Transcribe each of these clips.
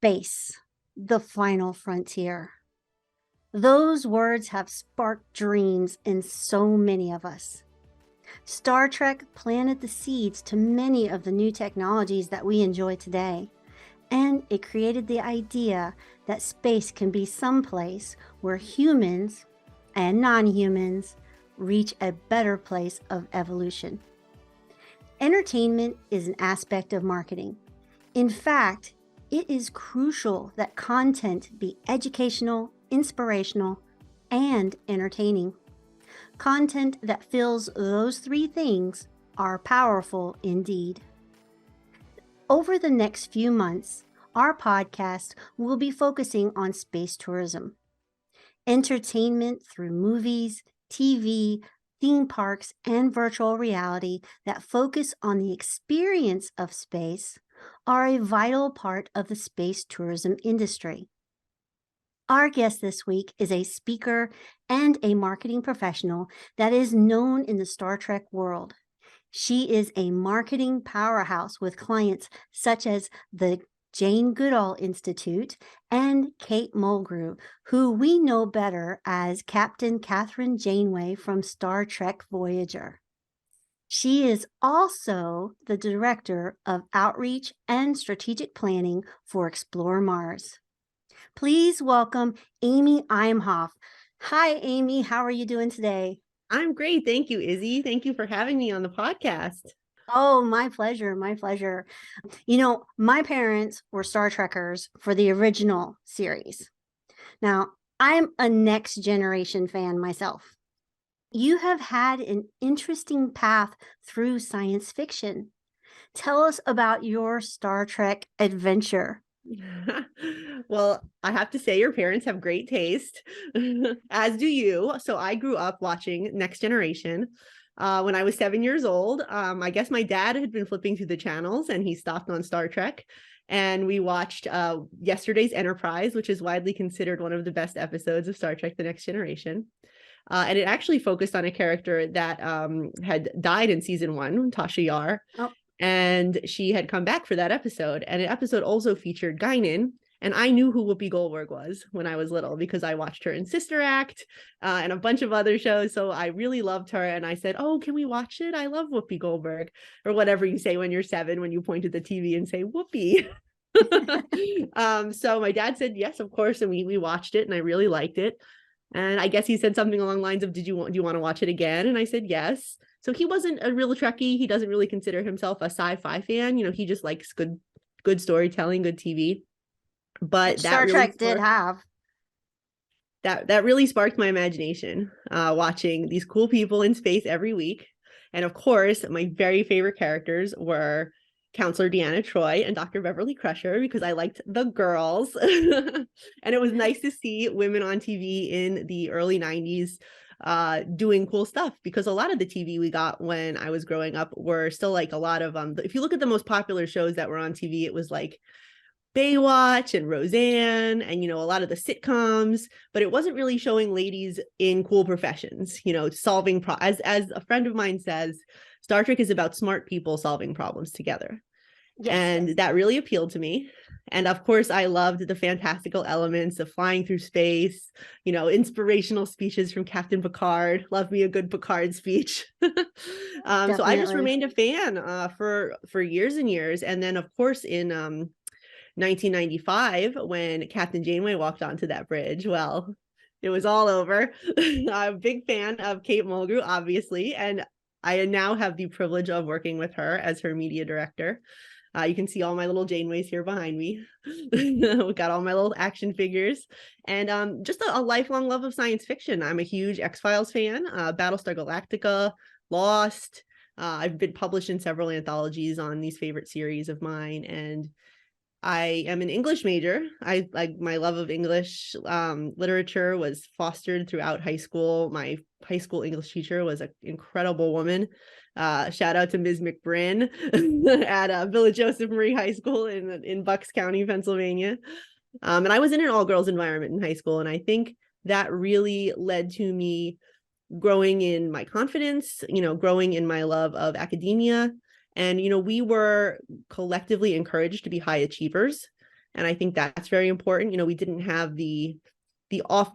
Space, the final frontier. Those words have sparked dreams in so many of us. Star Trek planted the seeds to many of the new technologies that we enjoy today, and it created the idea that space can be someplace where humans and non-humans reach a better place of evolution. Entertainment is an aspect of marketing. In fact, it is crucial that content be educational, inspirational, and entertaining. Content that fills those three things are powerful indeed. Over the next few months, our podcast will be focusing on space tourism. Entertainment through movies, TV, theme parks, and virtual reality that focus on the experience of space are a vital part of the space tourism industry. Our guest this week is a speaker and a marketing professional that is known in the Star Trek world. She is a marketing powerhouse with clients such as the Jane Goodall Institute and Kate Mulgrew, who we know better as Captain Kathryn Janeway from Star Trek Voyager. She is also the Director of Outreach and Strategic Planning for Explore Mars. Please welcome Amy Imhoff. Hi, Amy. How are you doing today? I'm great. Thank you, Izzy. Thank you for having me on the podcast. Oh, my pleasure. My pleasure. You know, my parents were Star Trekkers for the original series. Now, I'm a Next Generation fan myself. You have had an interesting path through science fiction. Tell us about your Star Trek adventure. Well, I have to say your parents have great taste, as do you. So I grew up watching Next Generation. When I was 7 years old, I guess my dad had been flipping through the channels and he stopped on Star Trek. And we watched yesterday's Enterprise, which is widely considered one of the best episodes of Star Trek: The Next Generation. And it actually focused on a character that had died in season 1, Tasha Yar. Oh. And she had come back for that episode. And an episode also featured Guinan. And I knew who Whoopi Goldberg was when I was little because I watched her in Sister Act and a bunch of other shows. So I really loved her. And I said, oh, can we watch it? I love Whoopi Goldberg. Or whatever you say when you're 7, when you point at the TV and say, Whoopi. So my dad said, yes, of course. And we watched it and I really liked it. And I guess he said something along the lines of, do you want to watch it again? And I said, yes. So he wasn't a real Trekkie. He doesn't really consider himself a sci-fi fan. You know, he just likes good storytelling, good TV. But that Star Trek did have. That really sparked my imagination, watching these cool people in space every week. And of course, my very favorite characters were Counselor Deanna Troi and Dr. Beverly Crusher, because I liked the girls. And it was nice to see women on TV in the early 90s doing cool stuff, because a lot of the TV we got when I was growing up were still like a lot of if you look at the most popular shows that were on TV, it was like Baywatch and Roseanne and, you know, a lot of the sitcoms, but it wasn't really showing ladies in cool professions, you know, solving as a friend of mine says, Star Trek is about smart people solving problems together. Yes. And that really appealed to me. And of course, I loved the fantastical elements of flying through space, you know, inspirational speeches from Captain Picard. Love me a good Picard speech. So I just remained a fan for years and years. And then, of course, in 1995, when Captain Janeway walked onto that bridge, well, it was all over. I'm a big fan of Kate Mulgrew, obviously, and I now have the privilege of working with her as her media director. You can see all my little Janeways here behind me. We got all my little action figures, and just a lifelong love of science fiction. I'm a huge X-Files fan, Battlestar Galactica, Lost. I've been published in several anthologies on these favorite series of mine, and I am an English major. I like my love of English literature was fostered throughout high school. My high school English teacher was an incredible woman. Shout out to Ms. McBrin at Village Joseph Marie High School in Bucks County, Pennsylvania. And I was in an all-girls environment in high school. And I think that really led to me growing in my confidence, you know, growing in my love of academia. And, you know, we were collectively encouraged to be high achievers. And I think that's very important. You know, we didn't have the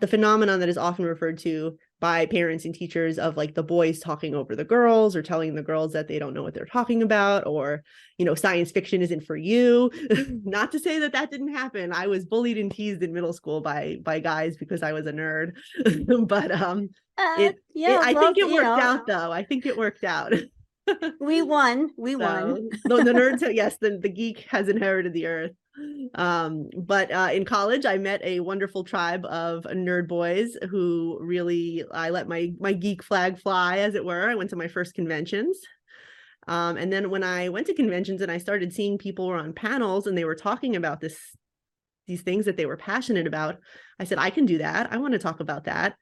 phenomenon that is often referred to by parents and teachers of like the boys talking over the girls or telling the girls that they don't know what they're talking about, or, you know, science fiction isn't for you. Not to say that that didn't happen. I was bullied and teased in middle school by guys because I was a nerd. But I think it worked out though. I think it worked out. We won. The nerds, yes, the geek has inherited the earth. But in college, I met a wonderful tribe of nerd boys who really, I let my geek flag fly, as it were. I went to my first conventions. And then when I went to conventions and I started seeing people were on panels and they were talking about these things that they were passionate about, I said, I can do that. I want to talk about that.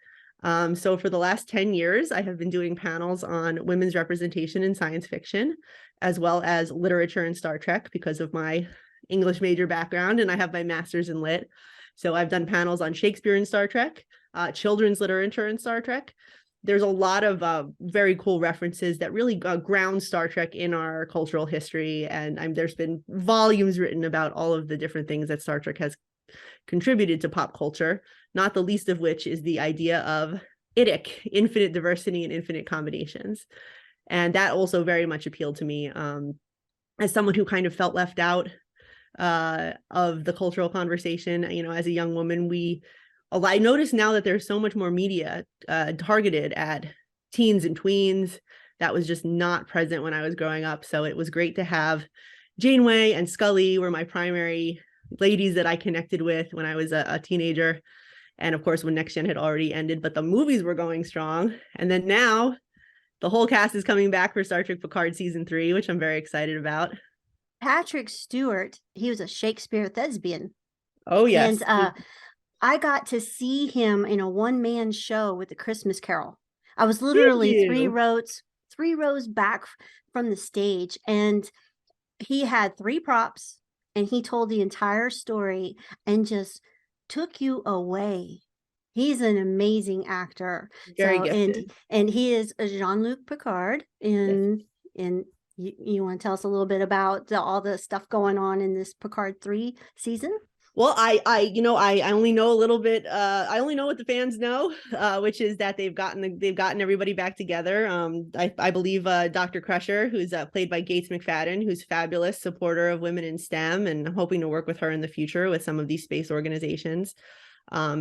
So for the last 10 years, I have been doing panels on women's representation in science fiction, as well as literature and Star Trek because of my English major background, and I have my master's in lit. So I've done panels on Shakespeare and Star Trek, children's literature and Star Trek. There's a lot of very cool references that really ground Star Trek in our cultural history. And there's been volumes written about all of the different things that Star Trek has contributed to pop culture, not the least of which is the idea of IDIC, infinite diversity and infinite combinations. And that also very much appealed to me as someone who kind of felt left out of the cultural conversation. You know, as a young woman, I notice now that there's so much more media targeted at teens and tweens that was just not present when I was growing up. So it was great to have Janeway and Scully were my primary ladies that I connected with when I was a teenager. And of course, when Next Gen had already ended, but the movies were going strong. And then now the whole cast is coming back for Star Trek Picard season 3, which I'm very excited about. Patrick Stewart, he was a Shakespeare thespian. Oh, yes. And I got to see him in a one-man show with the Christmas Carol. I was literally three rows back from the stage, and he had 3 props, and he told the entire story and just took you away. He's an amazing actor. Very gifted. And he is a Jean-Luc Picard in you want to tell us a little bit about all the stuff going on in this Picard 3 season? Well, I only know a little bit. I only know what the fans know, which is that they've gotten everybody back together. I believe Dr. Crusher, who's played by Gates McFadden, who's fabulous supporter of women in STEM, and I'm hoping to work with her in the future with some of these space organizations.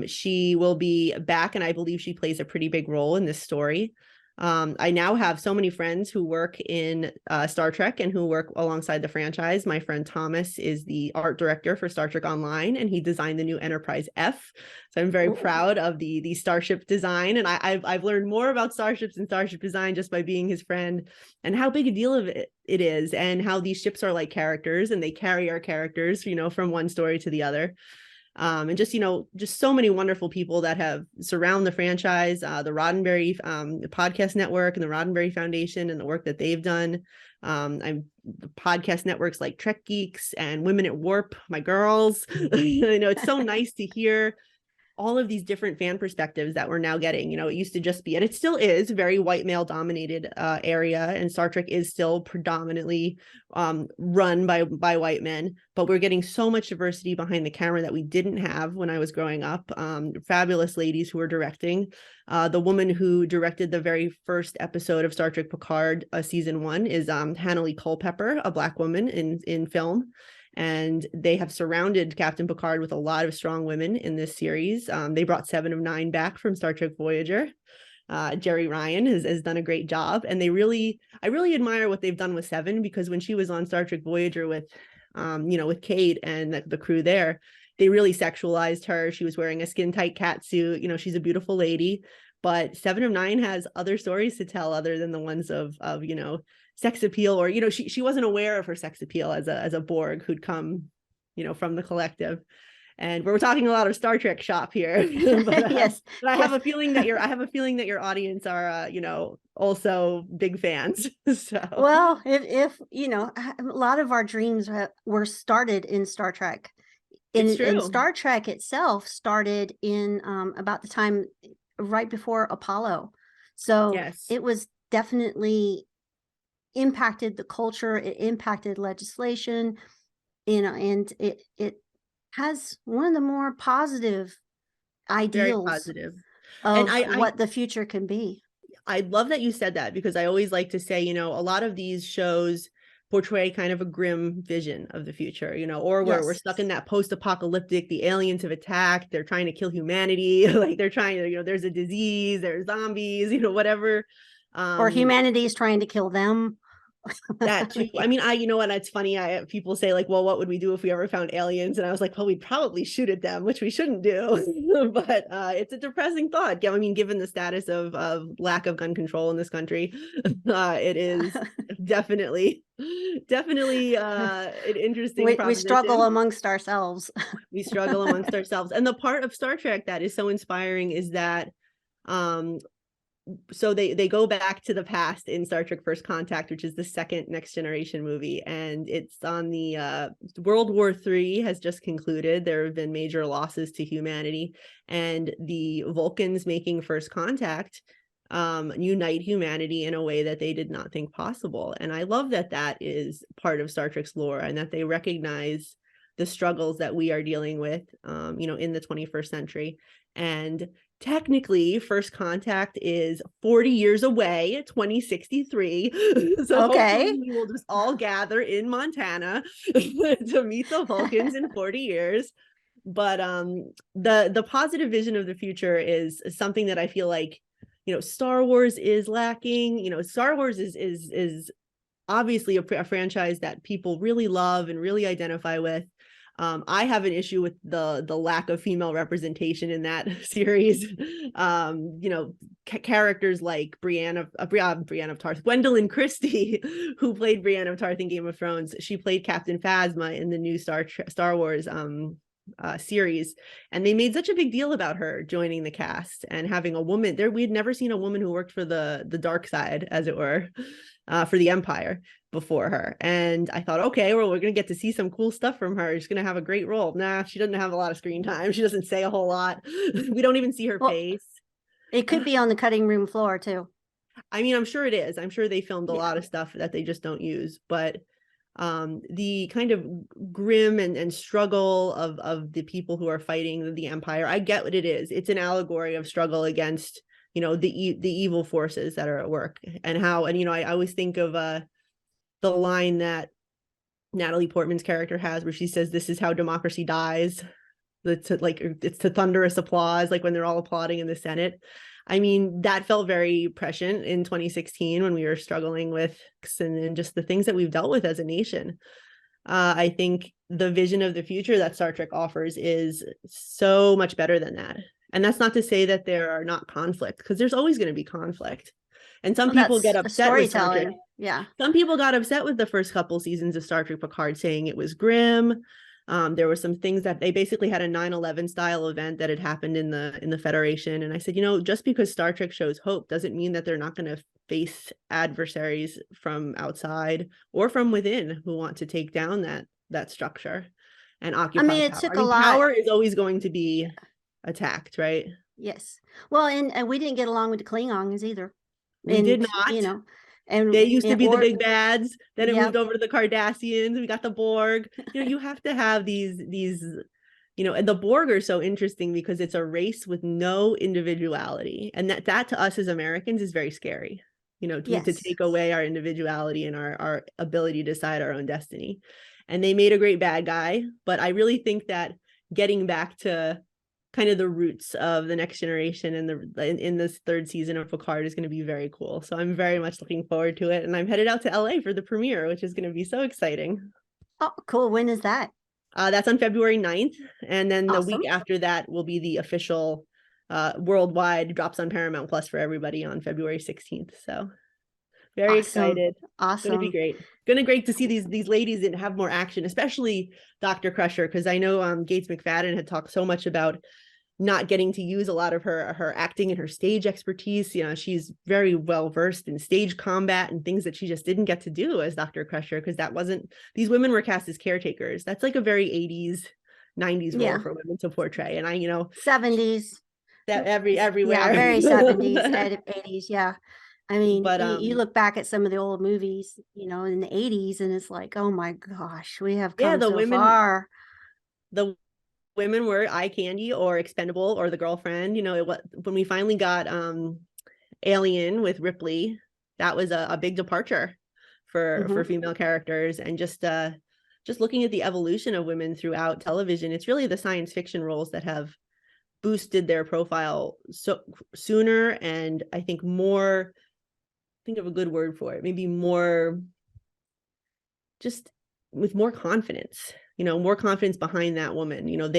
She will be back, and I believe she plays a pretty big role in this story. I now have so many friends who work in Star Trek and who work alongside the franchise. My friend Thomas is the art director for Star Trek Online, and he designed the new Enterprise F. So I'm very proud of the starship design. And I've learned more about starships and starship design just by being his friend, and how big a deal of it is, and how these ships are like characters, and they carry our characters, you know, from one story to the other. And just so many wonderful people that have surround the franchise, the Roddenberry podcast network and the Roddenberry Foundation and the work that they've done. The podcast networks like Trek Geeks and Women at Warp, my girls. It's so nice to hear all of these different fan perspectives that we're now getting. It used to just be, and it still is, a very white male dominated area, and Star Trek is still predominantly run by white men, but we're getting so much diversity behind the camera that we didn't have when I was growing up. Fabulous ladies who are directing. The woman who directed the very first episode of Star Trek Picard season 1 is Hannalee Culpepper, a Black woman in film. And they have surrounded Captain Picard with a lot of strong women in this series. They brought 7 of 9 back from Star Trek Voyager. Jerry Ryan has done a great job. And I really admire what they've done with 7, because when she was on Star Trek Voyager with Kate and the crew there, they really sexualized her. She was wearing a skin tight cat suit. She's a beautiful lady. But 7 of 9 has other stories to tell other than the ones of sex appeal, or she wasn't aware of her sex appeal as a Borg who'd come from the collective. And we're talking a lot of Star Trek shop here. But, yes, but I have a feeling that your audience are also big fans. So well, if a lot of our dreams were started in Star Trek. And Star Trek itself started in about the time right before Apollo. So yes, it was definitely impacted the culture, it impacted legislation, and it has one of the more positive Very ideals positive. And of what the future can be. I love that you said that, because I always like to say, a lot of these shows portray kind of a grim vision of the future, or we're stuck in that post-apocalyptic, the aliens have attacked, they're trying to kill humanity, like they're trying to, there's a disease, there's zombies, whatever. Or humanity is trying to kill them. That too. I mean, you know what? It's funny. People say like, well, what would we do if we ever found aliens? And I was like, well, we'd probably shoot at them, which we shouldn't do. But it's a depressing thought. I mean, given the status of lack of gun control in this country, it is definitely an interesting proposition. We struggle amongst ourselves. We struggle amongst ourselves. And the part of Star Trek that is so inspiring is that so they go back to the past in Star Trek First Contact, which is the second Next Generation movie, and it's on the World War III has just concluded. There have been major losses to humanity, and the Vulcans making first contact unite humanity in a way that they did not think possible. And I love that that is part of Star Trek's lore, and that they recognize the struggles that we are dealing with in the 21st century. And technically First Contact is 40 years away, 2063. So okay, we will just all gather in Montana to meet the Vulcans in 40 years. But the positive vision of the future is something that I feel like Star Wars is lacking. Star Wars is obviously a franchise that people really love and really identify with. I have an issue with the lack of female representation in that series. Characters like Brienne of Tarth, Gwendolyn Christie, who played Brienne of Tarth in Game of Thrones. She played Captain Phasma in the new Star Wars series, and they made such a big deal about her joining the cast and having a woman there. We had never seen a woman who worked for the dark side, as it were, for the Empire before her. And I thought, okay, well, we're gonna get to see some cool stuff from her. She's gonna have a great role. Nah, she doesn't have a lot of screen time. She doesn't say a whole lot. We don't even see her face. It could be on the cutting room floor too. I mean, I'm sure it is. I'm sure they filmed a lot of stuff that they just don't use, but the kind of grim and struggle of the people who are fighting the Empire, I get what it is. It's an allegory of struggle against the evil forces that are at work, and how, and I always think of the line that Natalie Portman's character has, where she says, "This is how democracy dies." It's to thunderous applause, like when they're all applauding in the Senate. I mean, that felt very prescient in 2016 when we were struggling with and just the things that we've dealt with as a nation. I think the vision of the future that Star Trek offers is so much better than that. And that's not to say that there are not conflict, because there's always going to be conflict. And some people get upset with Star Trek. Yeah. Some people got upset with the first couple seasons of Star Trek Picard, saying it was grim. There were some things that they basically had a 9/11 style event that had happened in the Federation. And I said, just because Star Trek shows hope doesn't mean that they're not going to face adversaries from outside or from within who want to take down that structure and occupy it power. Took a lot. Power is always going to be attacked, right? Yes. Well, and we didn't get along with the Klingons either. We did not. And they used to be the big bads. Then it moved over to the Cardassians. We got the Borg. You have to have these, and the Borg are so interesting because it's a race with no individuality. And that to us as Americans is very scary, to take away our individuality and our ability to decide our own destiny. And they made a great bad guy. But I really think that getting back to kind of the roots of the Next Generation and in this third season of Picard is going to be very cool. So I'm very much looking forward to it. And I'm headed out to LA for the premiere, which is going to be so exciting. Oh, cool. When is that? That's on February 9th. And then the week after that will be the official worldwide, drops on Paramount Plus for everybody on February 16th. So very excited. Awesome. Going to be great. Going to be great to see these ladies and have more action, especially Dr. Crusher, because I know Gates McFadden had talked so much about not getting to use a lot of her acting and her stage expertise. She's very well versed in stage combat and things that she just didn't get to do as Dr. Crusher, because these women were cast as caretakers. That's like a very 80s, 90s role for women to portray. And 70s. That everywhere. Yeah, very 70s, 80s. Yeah. I mean, but you look back at some of the old movies, in the 80s, and it's like, oh my gosh, we have come so far. The women were eye candy or expendable or the girlfriend. You know, when we finally got Alien with Ripley, that was a big departure for female characters. And just looking at the evolution of women throughout television, it's really the science fiction roles that have boosted their profile sooner, and I think more, think of a good word for it, maybe more, just with more confidence, you know, more confidence behind that woman. You know,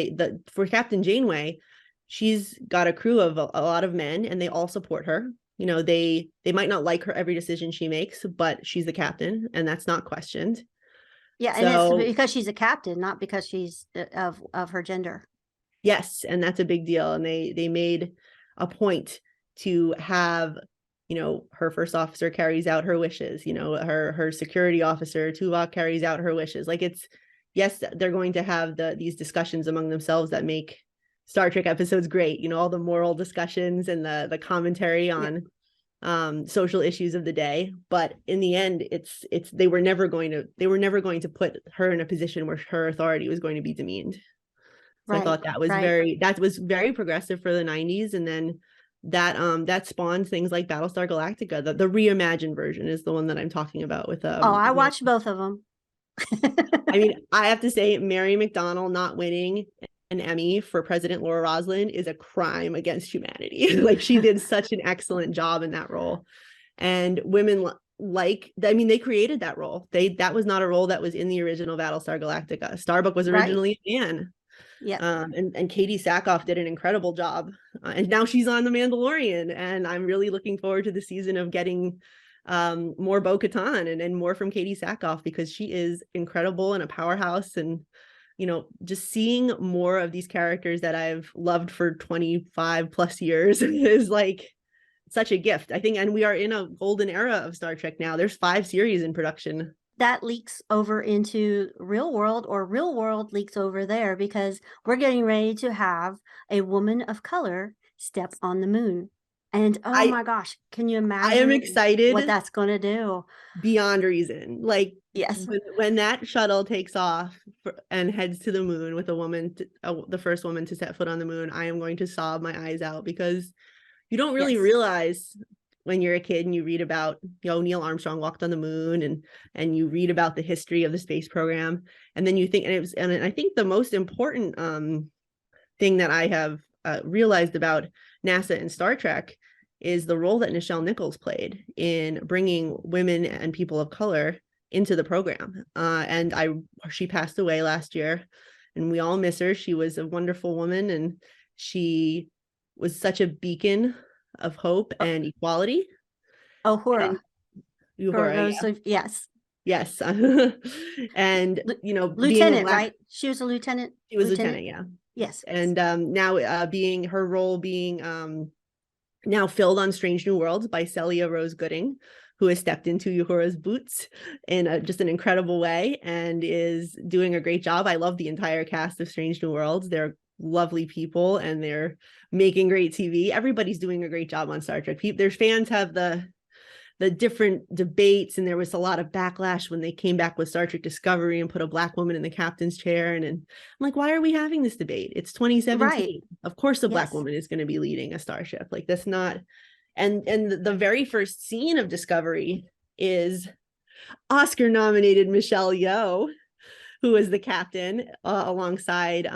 for Captain Janeway, she's got a crew of a lot of men, and they all support her. You know, they might not like her every decision she makes, but she's the captain, and that's not questioned. Yeah, and it's because she's a captain, not because she's of her gender. Yes, and that's a big deal. And they made a point to have, you know, her first officer carries out her wishes, you know, her security officer, Tuvok, carries out her wishes. Like, it's, yes, they're going to have these discussions among themselves that make Star Trek episodes great, you know, all the moral discussions and the commentary on social issues of the day. But in the end, it's they were never going to put her in a position where her authority was going to be demeaned. So I thought that was very progressive for the 90s. And then that spawned things like Battlestar Galactica. The reimagined version is the one that I'm talking about with I watched both of them. I mean, I have to say, Mary McDonnell not winning an Emmy for President Laura Roslin is a crime against humanity. Like, she did such an excellent job in that role. And women they created that role. That was not a role that was in the original Battlestar Galactica. Starbuck was originally a man. Yeah. And Katie Sackhoff did an incredible job. And now she's on The Mandalorian. And I'm really looking forward to the season of getting more Bo-Katan and more from Katie Sackhoff, because she is incredible and a powerhouse. And, you know, just seeing more of these characters that I've loved for 25 plus years is like such a gift, I think. And we are in a golden era of Star Trek now. There's 5 series in production. That leaks over into real world, or real world leaks over there, because we're getting ready to have a woman of color step on the moon. And my gosh, can you imagine? I am excited what that's going to do beyond reason. Like, yes, when that shuttle takes off and heads to the moon with a woman, the first woman to set foot on the moon, I am going to sob my eyes out, because you don't really realize when you're a kid and you read about, you know, Neil Armstrong walked on the moon, and you read about the history of the space program, and then you think, and I think the most important thing that I have realized about NASA and Star Trek is the role that Nichelle Nichols played in bringing women and people of color into the program. And she passed away last year, and we all miss her. She was a wonderful woman, and she was such a beacon of hope and equality. Uhura. Yes. And, you know, lieutenant, right? She was a lieutenant. She was lieutenant, yeah. Yes. And now being her role being now filled on Strange New Worlds by Celia Rose Gooding, who has stepped into Uhura's boots in just an incredible way and is doing a great job. I love the entire cast of Strange New Worlds. They're lovely people, and they're making great TV. Everybody's doing a great job on Star Trek. Their fans have the different debates, and there was a lot of backlash when they came back with Star Trek Discovery and put a Black woman in the captain's chair. And I'm like, why are we having this debate? It's 2017. Right. Of course a Black woman is going to be leading a starship. Like, that's not. And the very first scene of Discovery is Oscar nominated Michelle Yeoh, who is the captain, alongside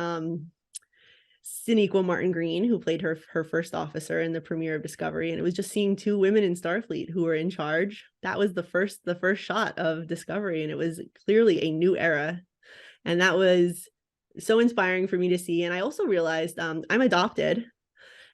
Sinequa Martin Green, who played her first officer in the premiere of Discovery. And it was just seeing 2 women in Starfleet who were in charge. That was the first shot of Discovery, and it was clearly a new era. And that was so inspiring for me to see. And I also realized I'm adopted,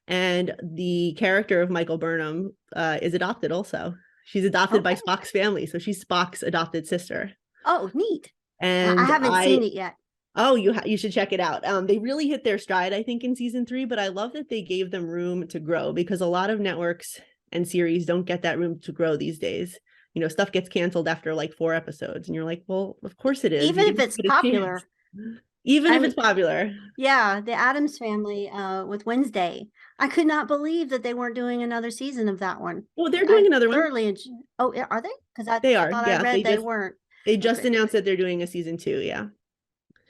and the character of Michael Burnham is adopted also. She's adopted by Spock's family, so she's Spock's adopted sister. Oh, neat. And I haven't seen it yet. Oh, you should check it out. They really hit their stride, I think, in season 3, but I love that they gave them room to grow, because a lot of networks and series don't get that room to grow these days. You know, stuff gets canceled after like 4 episodes, and you're like, well, of course it is. Even if it's popular. Even if it's popular. Yeah, the Addams Family with Wednesday. I could not believe that they weren't doing another season of that one. Well, they're doing another one. Oh, are they? Because they are. I read they weren't. They just announced that they're doing a season 2, yeah.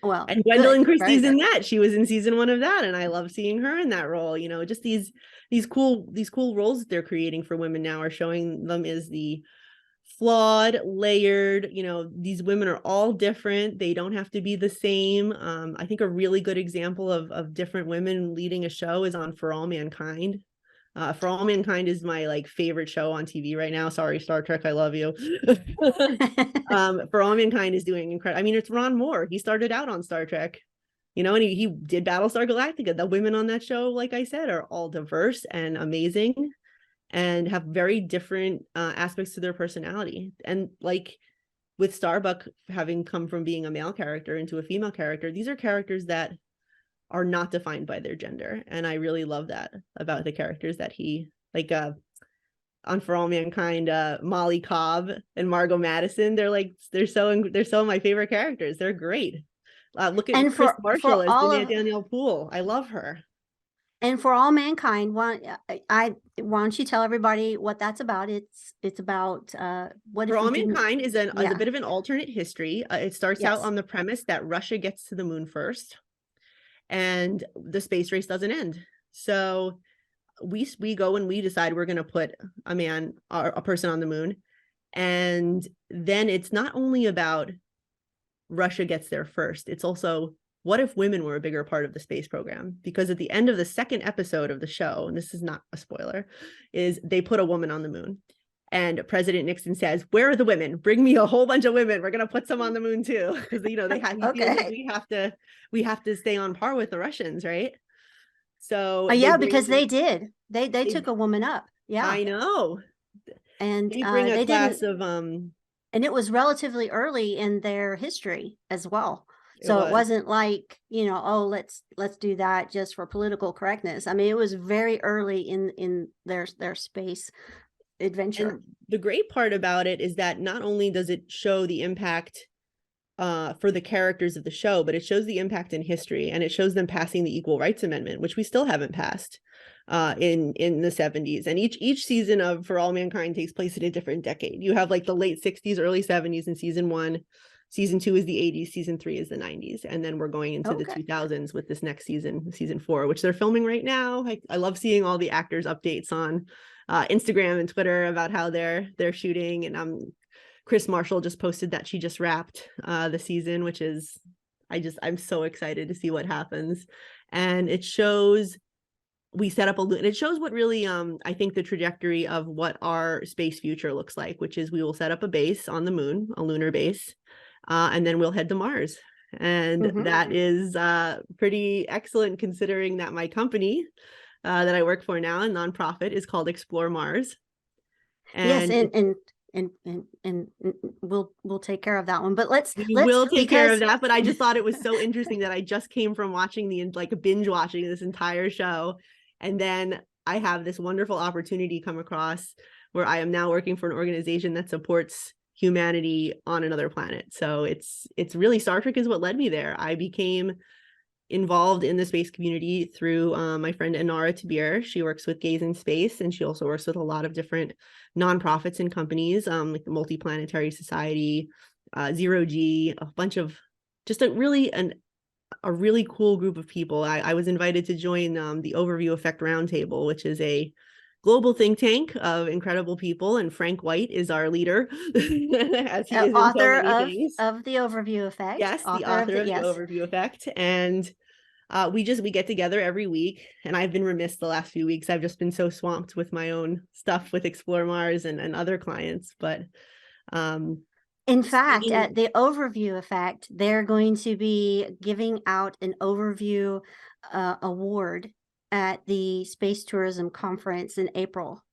Well, And good. Gwendolyn Very Christie's good. in that. She was in season 1 of that, and I love seeing her in that role. You know, just these cool roles that they're creating for women now are showing them as the flawed, layered, you know, these women are all different. They don't have to be the same. I think a really good example of different women leading a show is on For All Mankind. For All Mankind is my like favorite show on TV right now. Sorry, Star Trek, I love you. For All Mankind is doing incredible. I mean, it's Ron Moore. He started out on Star Trek, you know, and he did Battlestar Galactica. The women on that show, like I said, are all diverse and amazing and have very different aspects to their personality. And like with Starbuck having come from being a male character into a female character, these are characters that are not defined by their gender. And I really love that about the characters that he like on For All Mankind, Molly Cobb and Margot Madison. They're so my favorite characters. They're great. Look at And Chris for Marshall as all Danielle of Danielle Poole. I love her. And For All Mankind, why don't you tell everybody what that's about? It's about what For if we All didn't? Mankind is a Yeah. bit of an alternate history. It starts out Yes. on the premise that Russia gets to the moon first, and the space race doesn't end. So we go and we decide we're going to put a person on the moon, and then it's not only about Russia gets there first. It's also, what if women were a bigger part of the space program? Because at the end of the second episode of the show, and this is not a spoiler, is they put a woman on the moon. And President Nixon says, "Where are the women? Bring me a whole bunch of women. We're going to put some on the moon too." Because, you know, he feels like we have to stay on par with the Russians, right? So Yeah, because they did. They took a woman up. Yeah. I know. And they bring a they class didn't, of and it was relatively early in their history as well. So it wasn't like, you know, oh, let's do that just for political correctness. I mean, it was very early in their space adventure. And the great part about it is that not only does it show the impact for the characters of the show, but it shows the impact in history, and it shows them passing the Equal Rights Amendment, which we still haven't passed in the 70s. And each season of For All Mankind takes place in a different decade. You have like the late 60s, early 70s in season 1. Season 2 is the 80s, season 3 is the 90s, and then we're going into the 2000s with this next season 4, which they're filming right now. I love seeing all the actors' updates on Instagram and Twitter about how they're shooting. And Chris Marshall just posted that she just wrapped the season, which is I'm so excited to see what happens. And it shows it shows what really I think the trajectory of what our space future looks like, which is we will set up a base on the moon, a lunar base, and then we'll head to Mars. And that is pretty excellent, considering that my company that I work for now, a nonprofit, is called Explore Mars. And yes, and we'll take care of that one. But let's take care of that. But I just thought it was so interesting that I just came from watching binge watching this entire show, and then I have this wonderful opportunity come across where I am now working for an organization that supports humanity on another planet. So it's really, Star Trek is what led me there. I became involved in the space community through my friend Inara Tabira. She works with Gays in Space, and she also works with a lot of different nonprofits and companies, like the Multiplanetary Society, Zero G, a bunch of just a really cool group of people. I was invited to join the Overview Effect Roundtable, which is a global think tank of incredible people, and Frank White is our leader, as he is author in so many things. Of the Overview Effect. Yes, the author of the Overview Effect. And we get together every week, and I've been remiss the last few weeks. I've just been so swamped with my own stuff with Explore Mars and other clients. But in fact, at the Overview Effect, they're going to be giving out an overview award at the Space Tourism Conference in April.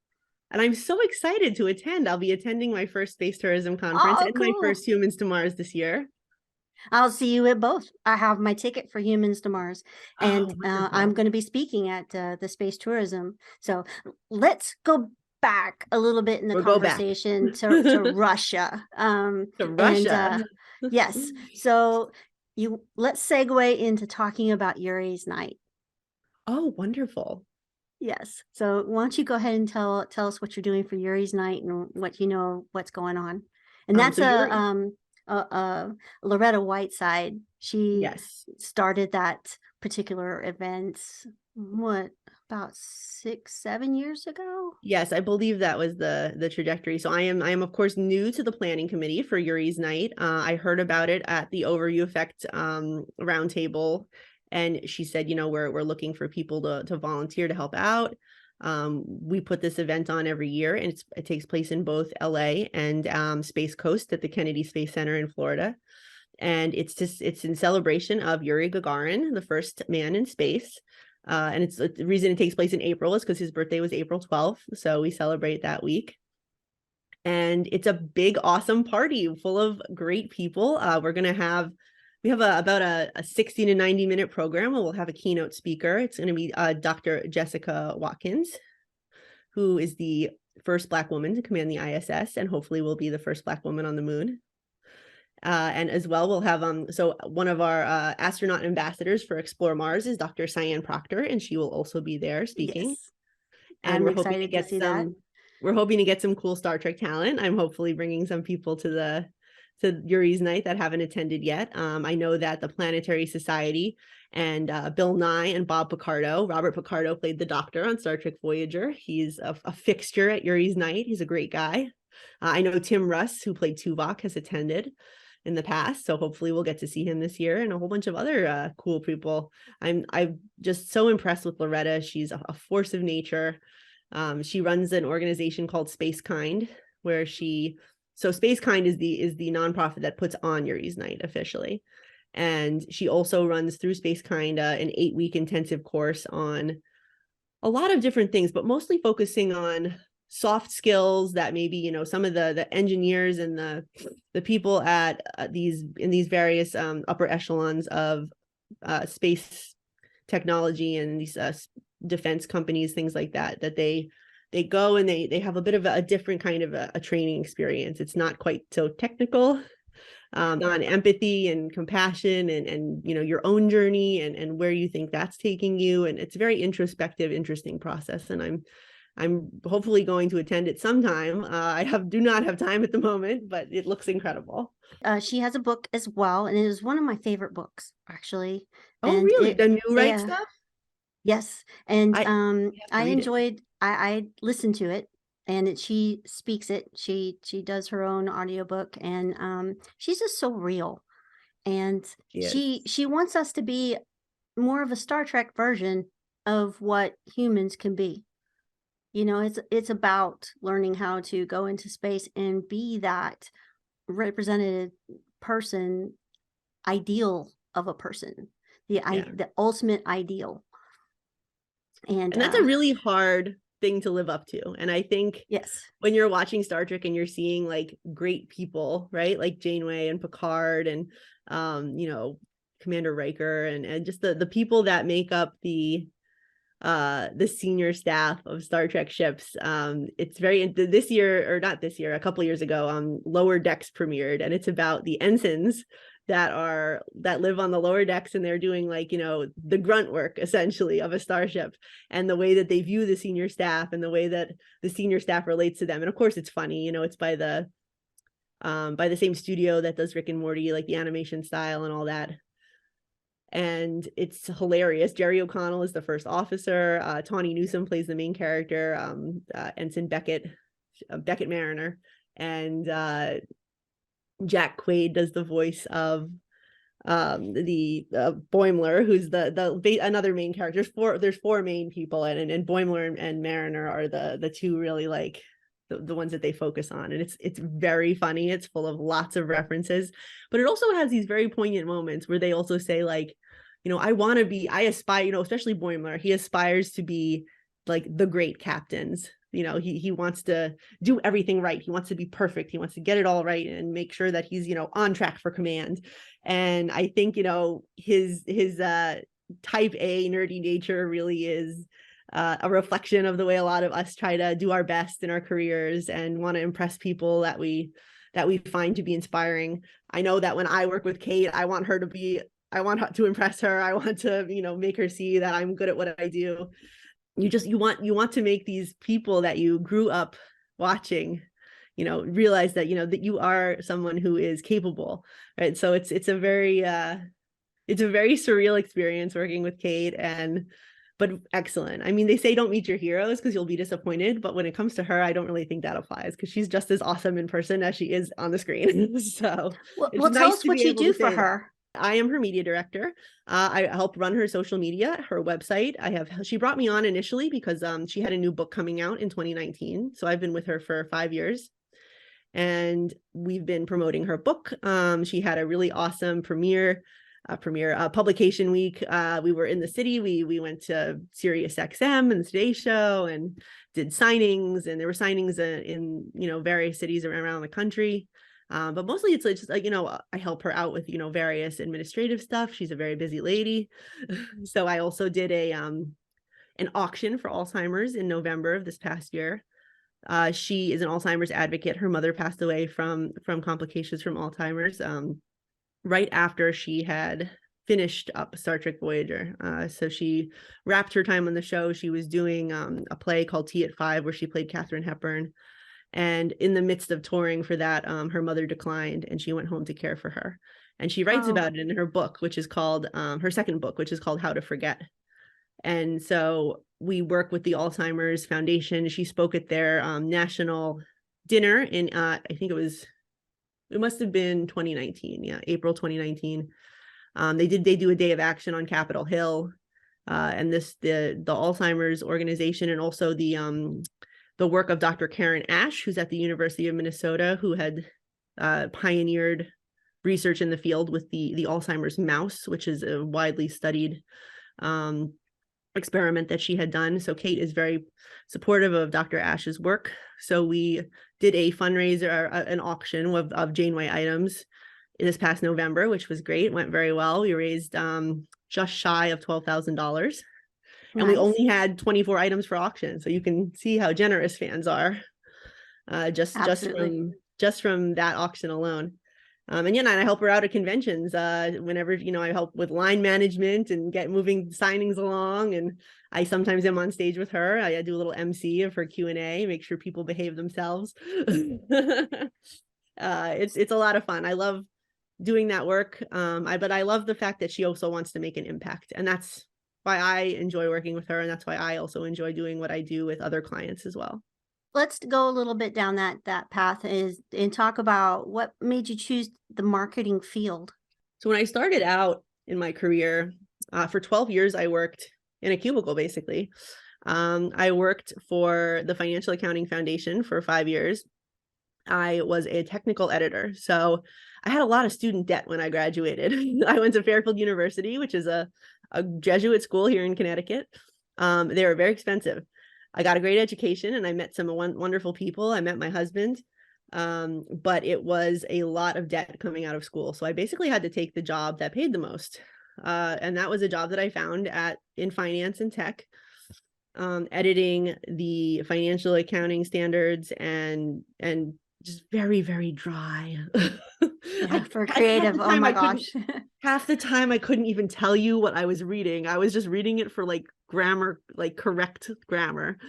And I'm so excited to attend. I'll be attending my first Space Tourism Conference and my first Humans to Mars this year. I'll see you at both. I have my ticket for Humans to Mars, and I'm going to be speaking at the Space Tourism. So let's go back a little bit in the conversation to Russia. To Russia. And, yes. So let's segue into talking about Yuri's Night. Oh, wonderful. Yes. So why don't you go ahead and tell us what you're doing for Yuri's Night and what you know what's going on. And that's Loretta Whiteside. She Yes. started that particular event, what, about 6-7 years ago? Yes, I believe that was the trajectory. So I am of course new to the planning committee for Yuri's Night. I heard about it at the Overview Effect roundtable, and she said, we're looking for people to volunteer to help out. We put this event on every year, and it takes place in both LA and Space Coast at the Kennedy Space Center in Florida. And it's in celebration of Yuri Gagarin, the first man in space. And it's the reason it takes place in April is because his birthday was April 12th. So we celebrate that week. And it's a big, awesome party full of great people. We have about a 60 to 90 minute program. We'll have a keynote speaker. It's going to be Dr. Jessica Watkins, who is the first Black woman to command the ISS and hopefully will be the first Black woman on the moon. And as well, we'll have so one of our astronaut ambassadors for Explore Mars is Dr. Cyan Proctor, and she will also be there speaking. Yes. And I'm we're hoping excited to see that. We're hoping to get some cool Star Trek talent. I'm hopefully bringing some people to Yuri's Night that haven't attended yet. I know that the Planetary Society and Bill Nye and Bob Picardo. Robert Picardo played the Doctor on Star Trek Voyager. He's a fixture at Yuri's Night. He's a great guy. I know Tim Russ, who played Tuvok, has attended in the past, so hopefully we'll get to see him this year, and a whole bunch of other cool people. I'm just so impressed with Loretta. She's a force of nature. She runs an organization called Spacekind, where Spacekind is the nonprofit that puts on Yuri's Night officially, and she also runs through Spacekind an 8-week intensive course on a lot of different things, but mostly focusing on soft skills that maybe some of the engineers and the people at these various upper echelons of space technology and these defense companies, things like that they go and they have a bit of a different kind of a training experience. It's not quite so technical, on empathy and compassion and your own journey and where you think that's taking you, and it's a very introspective, interesting process, and I'm hopefully going to attend it sometime. I do not have time at the moment, but it looks incredible. She has a book as well, and it is one of my favorite books, actually. Oh, And really? The new right stuff? Yes. And I enjoyed, I listened to it, and she speaks it. She does her own audiobook, and she's just so real. And she wants us to be more of a Star Trek version of what humans can be. It's about learning how to go into space and be that representative person, ideal of a person, the ultimate ideal. And that's a really hard thing to live up to. And I think when you're watching Star Trek and you're seeing like great people, right, like Janeway and Picard and Commander Riker and just the people that make up the senior staff of Star Trek ships. It's very this year, or not this year, a couple years ago, Lower Decks premiered, and it's about the ensigns that live on the lower decks, and they're doing the grunt work essentially of a starship, and the way that they view the senior staff and the way that the senior staff relates to them. And of course it's funny, it's by the same studio that does Rick and Morty, like the animation style and all that. And it's hilarious. Jerry O'Connell is the first officer. Tawny Newsome plays the main character, Ensign Beckett Mariner, and Jack Quaid does the voice of the Boimler, who's another main character. There's four main people, and Boimler and Mariner are the two really like the ones that they focus on, and it's very funny. It's full of lots of references, but it also has these very poignant moments where they also say I aspire, especially Boimler, he aspires to be like the great captains. He wants to do everything right. He wants to be perfect. He wants to get it all right and make sure that he's on track for command. And I think his type A nerdy nature really is a reflection of the way a lot of us try to do our best in our careers and want to impress people that we find to be inspiring. I know that when I work with Kate, I want to impress her. I want to, make her see that I'm good at what I do. You want to make these people that you grew up watching, realize that, that you are someone who is capable, right? So it's a very surreal experience working with Kate, but excellent. I mean, they say don't meet your heroes because you'll be disappointed, but when it comes to her, I don't really think that applies because she's just as awesome in person as she is on the screen. So it's well, tell nice us to what be you able do to for say that. her. I am her media director. I help run her social media, her website. She brought me on initially because she had a new book coming out in 2019. So I've been with her for 5 years. And we've been promoting her book. She had a really awesome premiere publication week. We were in the city. We went to Sirius XM and the Today Show and did signings, and there were signings in various cities around the country. But mostly it's just like, I help her out with, various administrative stuff. She's a very busy lady. So I also did an auction for Alzheimer's in November of this past year. She is an Alzheimer's advocate. Her mother passed away from complications from Alzheimer's right after she had finished up Star Trek Voyager. So she wrapped her time on the show. She was doing a play called Tea at 5 where she played Katharine Hepburn. And in the midst of touring for that, her mother declined and she went home to care for her. And she writes about it in her book, which is called her second book, which is called How to Forget. And so we work with the Alzheimer's Foundation. She spoke at their national dinner in, I think it must have been 2019. Yeah, April 2019. They do a day of action on Capitol Hill. And the Alzheimer's organization, and also the work of Dr. Karen Ash, who's at the University of Minnesota, who had pioneered research in the field with the Alzheimer's mouse, which is a widely studied experiment that she had done. So Kate is very supportive of Dr. Ash's work. So we did a fundraiser, an auction of Janeway items this past November, which was great. It went very well. We raised just shy of $12,000. And we only had 24 items for auction. So you can see how generous fans are just from that auction alone. And I help her out at conventions whenever, I help with line management and get moving signings along. And I sometimes am on stage with her. I do a little MC of her Q&A, make sure people behave themselves. It's a lot of fun. I love doing that work. But I love the fact that she also wants to make an impact. And that's why I enjoy working with her. And that's why I also enjoy doing what I do with other clients as well. Let's go a little bit down that path and talk about what made you choose the marketing field. So when I started out in my career, for 12 years, I worked in a cubicle, basically. I worked for the Financial Accounting Foundation for 5 years. I was a technical editor. So I had a lot of student debt when I graduated. I went to Fairfield University, which is a Jesuit school here in Connecticut. They were very expensive. I got a great education and I met some wonderful people. I met my husband, but it was a lot of debt coming out of school. So I basically had to take the job that paid the most. And that was a job that I found in finance and tech, editing the financial accounting standards and just very, very dry. Yeah, for creative. Oh my gosh. Half the time I couldn't even tell you what I was reading. I was just reading it for grammar, correct grammar.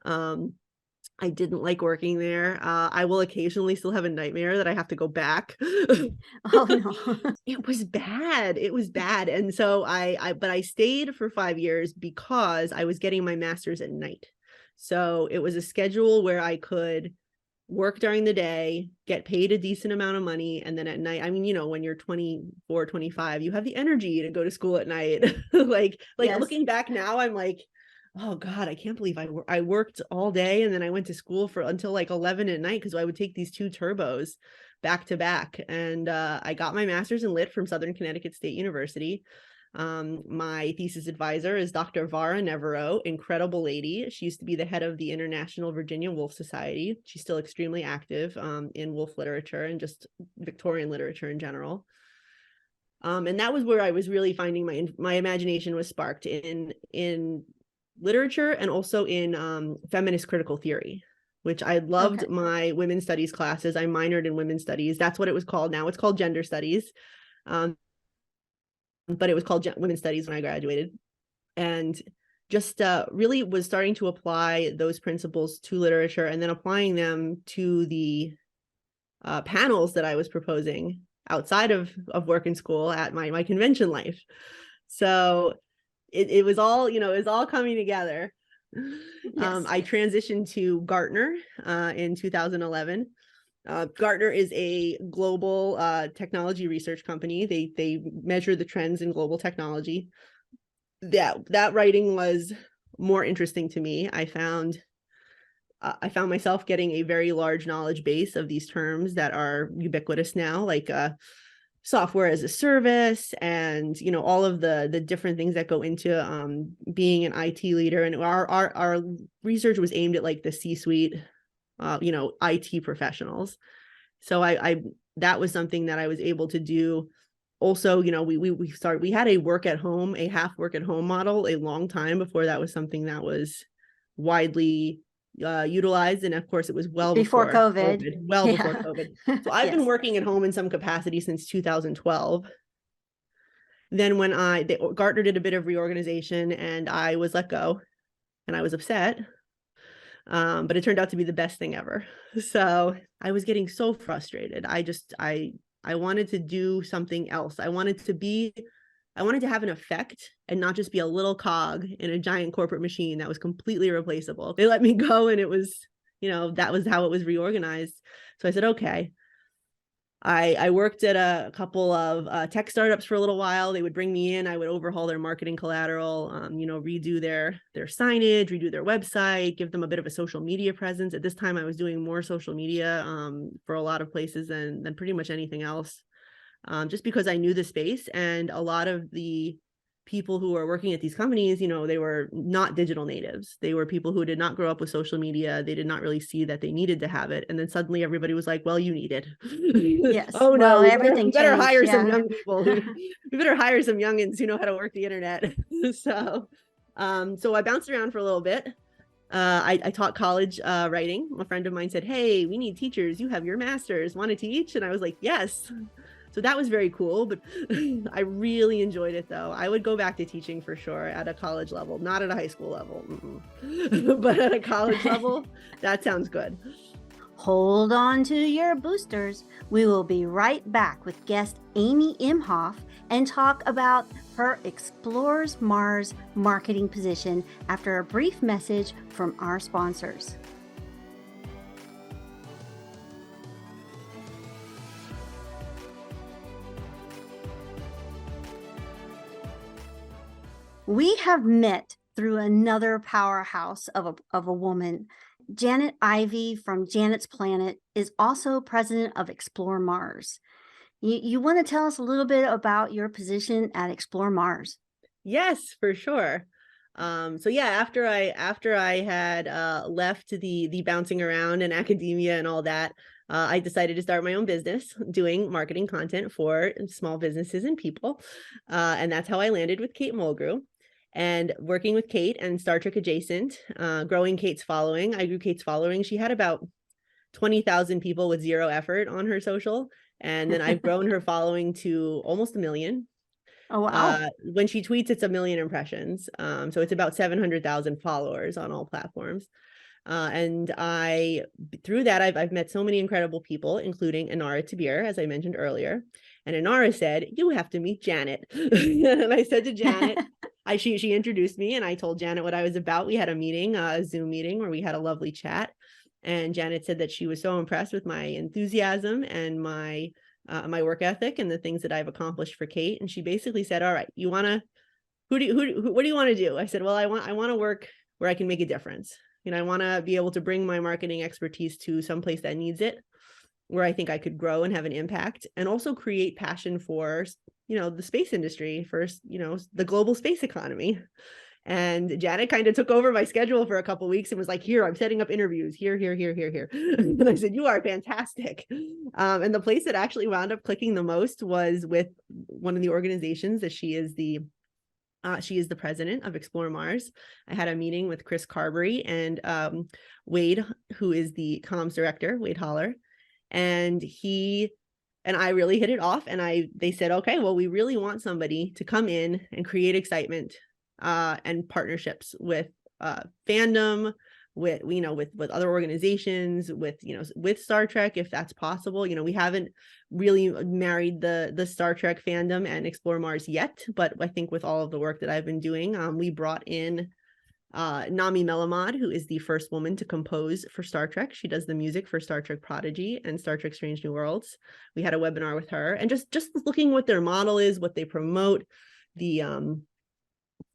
I didn't like working there. I will occasionally still have a nightmare that I have to go back. Oh no. It was bad. It was bad. And so but I stayed for 5 years because I was getting my master's at night. So it was a schedule where I could work during the day, get paid a decent amount of money, and then at night, when you're 24, 25, you have the energy to go to school at night. Yes. Looking back now, I'm like, oh God, I can't believe I worked all day and then I went to school until 11 at night because I would take these 2 turbos back to back. And I got my master's in lit from Southern Connecticut State University. My thesis advisor is Dr. Vara Neverow, incredible lady. She used to be the head of the International Virginia Woolf Society. She's still extremely active in wolf literature and just Victorian literature in general. And that was where I was really finding my imagination was sparked in literature and also in feminist critical theory, which I loved. Okay. My women's studies classes. I minored in women's studies. That's what it was called. Now it's called gender studies. But it was called women's studies when I graduated. And just really was starting to apply those principles to literature and then applying them to the panels that I was proposing outside of work and school at my convention life. So it was all, it was all coming together. Yes. I transitioned to Gartner in 2011. Gartner is a global technology research company. They measure the trends in global technology. That writing was more interesting to me. I found myself getting a very large knowledge base of these terms that are ubiquitous now, like software as a service, and all of the different things that go into being an IT leader. And our research was aimed at like the C-suite, IT professionals. So I that was something that I was able to do. Also, we had a half work at home model a long time before that was something that was widely utilized. And of course it was well before COVID. Before COVID. So I've been working at home in some capacity since 2012. Then when Gartner did a bit of reorganization and I was let go, and I was upset. But it turned out to be the best thing ever. So I was getting so frustrated. I wanted to do something else. I wanted to have an effect and not just be a little cog in a giant corporate machine that was completely replaceable. They let me go, and it was, that was how it was reorganized. So I said, okay. I worked at a couple of tech startups for a little while. They would bring me in. I would overhaul their marketing collateral, redo their signage, redo their website, give them a bit of a social media presence. At this time, I was doing more social media for a lot of places than pretty much anything else, just because I knew the space. And a lot of the people who were working at these companies, they were not digital natives. They were people who did not grow up with social media. They did not really see that they needed to have it. And then suddenly everybody was like, well, you need it. Yes. Oh well, no, everything we better hire changed, some young people. We better hire some youngins who know how to work the internet. So I bounced around for a little bit. I taught college writing. A friend of mine said, hey, we need teachers. You have your master's. Want to teach? And I was like, yes. So that was very cool, but I really enjoyed it though. I would go back to teaching for sure at a college level, not at a high school level, but at a college level, that sounds good. Hold on to your boosters. We will be right back with guest Amy Imhoff and talk about her Explores Mars marketing position after a brief message from our sponsors. We have met through another powerhouse of a woman. Janet Ivey from Janet's Planet is also president of Explore Mars. You want to tell us a little bit about your position at Explore Mars? Yes, for sure. So yeah, after I had left the bouncing around in academia and all that, I decided to start my own business doing marketing content for small businesses and people. And that's how I landed with Kate Mulgrew. And working with Kate and Star Trek adjacent, growing Kate's following. I grew Kate's following. She had about 20,000 people with zero effort on her social. And then I've grown her following to almost 1 million. Oh, wow. When she tweets, it's 1 million impressions. So it's about 700,000 followers on all platforms. And through that, I've met so many incredible people, including Inara Tabira, as I mentioned earlier. And Inara said, you have to meet Janet. And I said to Janet, she introduced me, and I told Janet what I was about. We had a meeting, a Zoom meeting, where we had a lovely chat. And Janet said that she was so impressed with my enthusiasm and my work ethic and the things that I've accomplished for Kate. And she basically said, all right, what do you want to do? I said, well, I want to work where I can make a difference. I want to be able to bring my marketing expertise to some place that needs it, where I think I could grow and have an impact, and also create passion for, the space industry, for, the global space economy. And Janet kind of took over my schedule for a couple of weeks and was like, here, I'm setting up interviews here. And I said, you are fantastic. And the place that actually wound up clicking the most was with one of the organizations that she is the president of Explore Mars. I had a meeting with Chris Carberry and Wade, who is the comms director, Wade Holler. And he and I really hit it off. And they said, okay, well, we really want somebody to come in and create excitement and partnerships with fandom, with with other organizations, with Star Trek, if that's possible. We haven't really married the Star Trek fandom and Explore Mars yet, but I think with all of the work that I've been doing, we brought in Nami Melamod, who is the first woman to compose for Star Trek. She does the music for Star Trek Prodigy and Star Trek Strange New Worlds. We had a webinar with her, and just looking what their model is, what they promote. The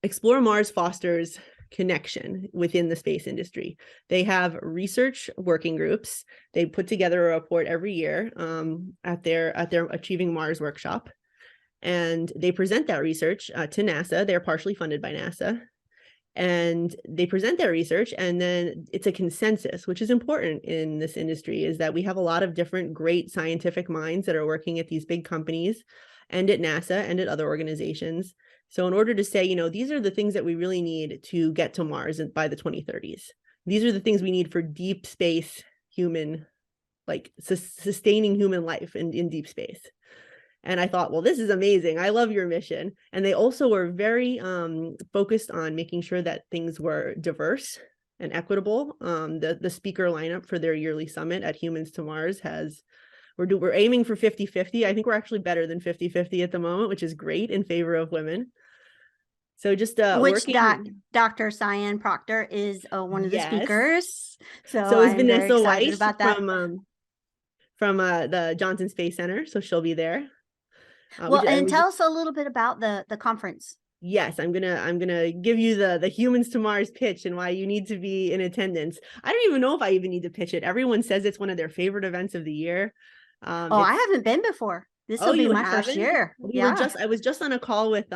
Explore Mars fosters connection within the space industry. They have research working groups. They put together a report every year at their Achieving Mars workshop, and they present that research to NASA. They're partially funded by NASA, and they present their research, and then it's a consensus, which is important in this industry, is that we have a lot of different great scientific minds that are working at these big companies and at NASA and at other organizations. So in order to say, these are the things that we really need to get to Mars by the 2030s. These are the things we need for deep space human, like sustaining human life in deep space. And I thought, well, this is amazing. I love your mission. And they also were very focused on making sure that things were diverse and equitable. The speaker lineup for their yearly summit at Humans to Mars we're aiming for 50-50. I think we're actually better than 50-50 at the moment, which is great, in favor of women. So just which Dr. Cyan Proctor is one of the speakers. So is I'm Vanessa very Weiss about that. from the Johnson Space Center. So she'll be there. And tell us a little bit about the conference. Yes, I'm gonna give you the Humans to Mars pitch and why you need to be in attendance. I don't even know if I even need to pitch it. Everyone says it's one of their favorite events of the year. I haven't been before. This will be my first year. I was just on a call with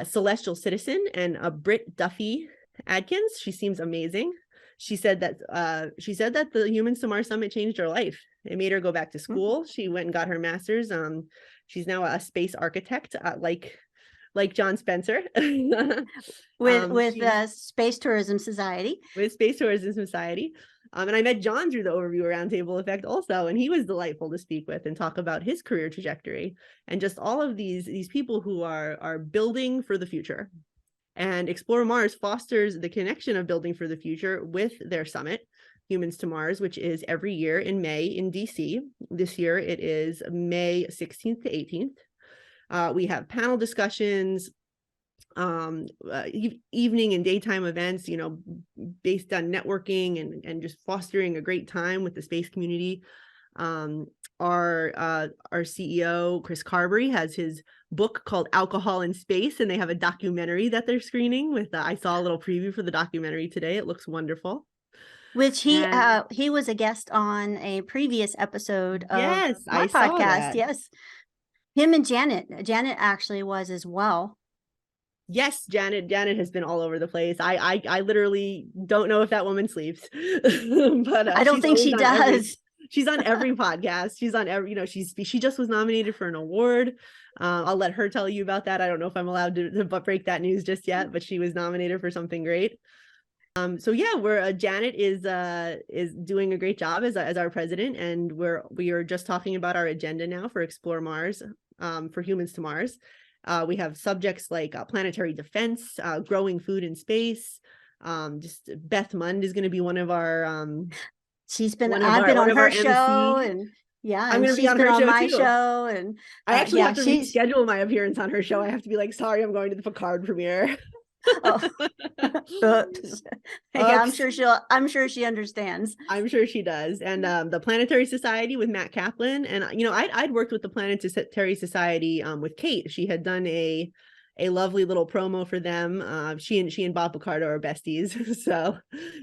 Celestial Citizen and Britt Duffy Adkins. She seems amazing. She said that the Humans to Mars Summit changed her life. It made her go back to school. She went and got her master's. She's now a space architect, like John Spencer, with Space Tourism Society. With Space Tourism Society. And I met John through the Overview Roundtable effect also, and he was delightful to speak with and talk about his career trajectory and just all of these people who are building for the future. And Explore Mars fosters the connection of building for the future with their summit, Humans to Mars, which is every year in May in DC. This year it is May 16th to 18th. We have panel discussions, evening and daytime events, based on networking and just fostering a great time with the space community. Our CEO, Chris Carberry, has his book called Alcohol in Space, and they have a documentary that they're screening with. I saw a little preview for the documentary today. It looks wonderful. Which he was a guest on a previous episode of my podcast. Yes. Him and Janet actually was as well. Yes, Janet has been all over the place. I literally don't know if that woman sleeps, but I don't think she does. She's on every podcast. She's on every, she just was nominated for an award. I'll let her tell you about that. I don't know if I'm allowed to break that news just yet, but she was nominated for something great. So yeah, Janet is doing a great job as our president, and we are just talking about our agenda now for Explore Mars, for Humans to Mars. We have subjects like planetary defense, growing food in space. Just Beth Mund is going to be one of our. I've been on her show, and I'm going to be on her show my too. show, and I actually have to reschedule my appearance on her show. I have to be like, sorry, I'm going to the Picard premiere. Oh. Yeah, I'm sure she understands. I'm sure she does. And the Planetary Society with Matt Kaplan, and I'd worked with the Planetary Society with Kate. She had done a lovely little promo for them. She and Bob Picardo are besties, so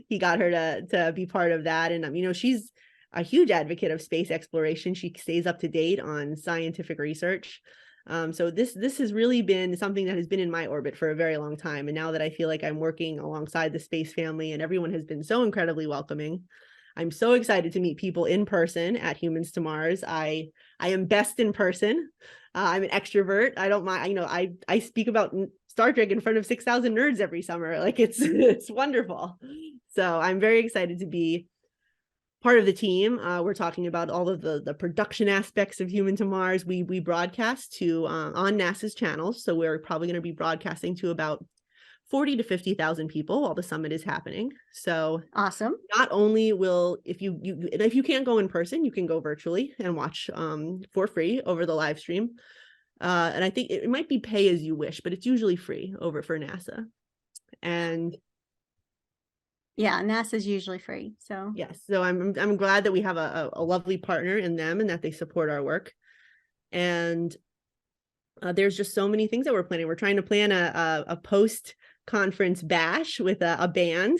he got her to be part of that. And she's a huge advocate of space exploration. She stays up to date on scientific research. So this has really been something that has been in my orbit for a very long time. And now that I feel like I'm working alongside the space family and everyone has been so incredibly welcoming, I'm so excited to meet people in person at Humans to Mars. I am best in person. I'm an extrovert. I don't mind, I speak about Star Trek in front of 6,000 nerds every summer. Like it's wonderful. So I'm very excited to be part of the team. We're talking about all of the production aspects of Human to Mars. We broadcast to on NASA's channels, so we're probably going to be broadcasting to about 40 to 50,000 people while the summit is happening. So awesome. Not only will, if you can't go in person, you can go virtually and watch for free over the live stream. And I think it might be pay as you wish, but it's usually free over for NASA. And yeah, NASA's usually free. So yes, so I'm glad that we have a lovely partner in them and that they support our work. And there's just so many things that we're planning. We're trying to plan a post-conference bash with a band.